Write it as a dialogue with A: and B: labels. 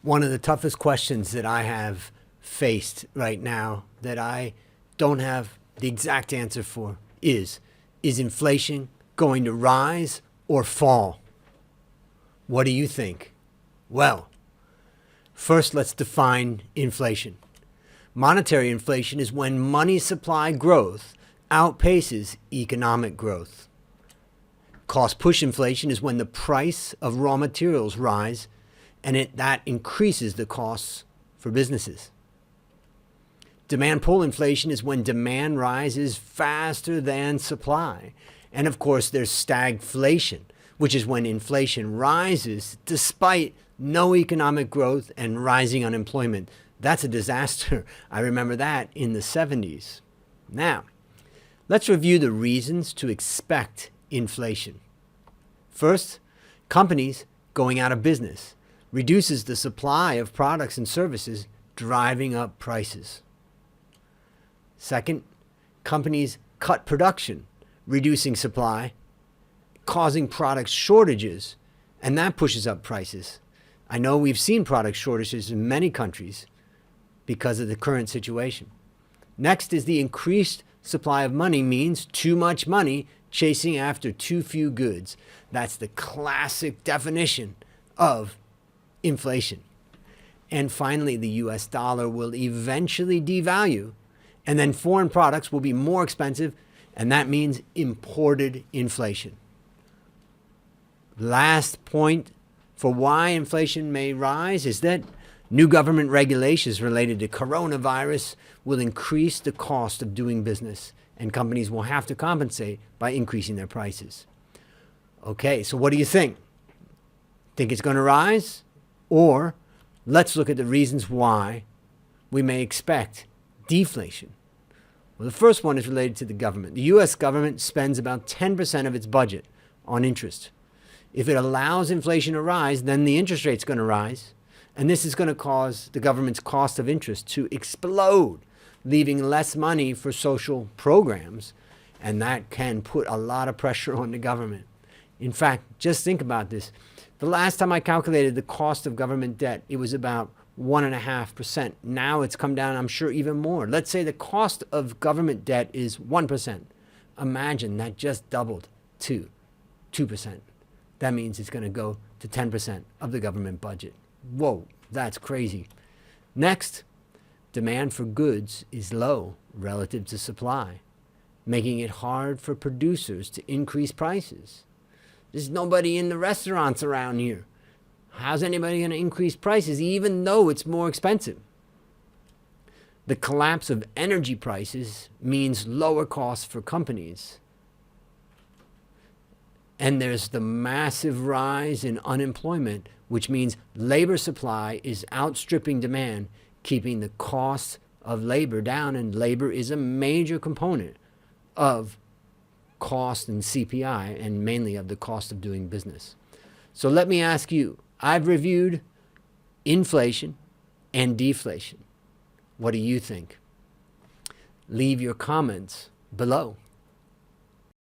A: One of the toughest questions that I have faced right now that I don't have the exact answer for is inflation going to rise or fall? What do you think? Well, first let's define inflation. Monetary inflation is when money supply growth outpaces economic growth. Cost push inflation is when the price of raw materials rise and that increases the costs for businesses. Demand pull inflation is when demand rises faster than supply. And of course, there's stagflation, which is when inflation rises despite no economic growth and rising unemployment. That's a disaster. I remember that in the 70s. Now, let's review the reasons to expect inflation. First, companies going out of business reduces the supply of products and services, driving up prices. Second, companies cut production, reducing supply, causing product shortages, and that pushes up prices. I know we've seen product shortages in many countries because of the current situation. Next is the increased supply of money means too much money chasing after too few goods. That's the classic definition of inflation. And finally, the US dollar will eventually devalue, and then foreign products will be more expensive, and that means imported inflation. Last point for why inflation may rise is that new government regulations related to coronavirus will increase the cost of doing business, and companies will have to compensate by increasing their prices. Okay, so what do you think? Think it's going to rise? Or let's look at the reasons why we may expect deflation. Well, the first one is related to the government. The U.S. government spends about 10% of its budget on interest. If it allows inflation to rise, then the interest rate's going to rise, and this is going to cause the government's cost of interest to explode, leaving less money for social programs, and that can put a lot of pressure on the government. In fact, just think about this. The last time I calculated the cost of government debt, it was about 1.5%. Now it's come down, I'm sure, even more. Let's say the cost of government debt is 1%. Imagine that just doubled to 2%. That means it's going to go to 10% of the government budget. Whoa, that's crazy. Next, demand for goods is low relative to supply, making it hard for producers to increase prices. There's nobody in the restaurants around here. How's anybody going to increase prices even though it's more expensive? The collapse of energy prices means lower costs for companies. And there's the massive rise in unemployment, which means labor supply is outstripping demand, keeping the cost of labor down, and labor is a major component of cost and CPI, and mainly of the cost of doing business. So let me ask you, I've reviewed inflation and deflation. What do you think? Leave your comments below.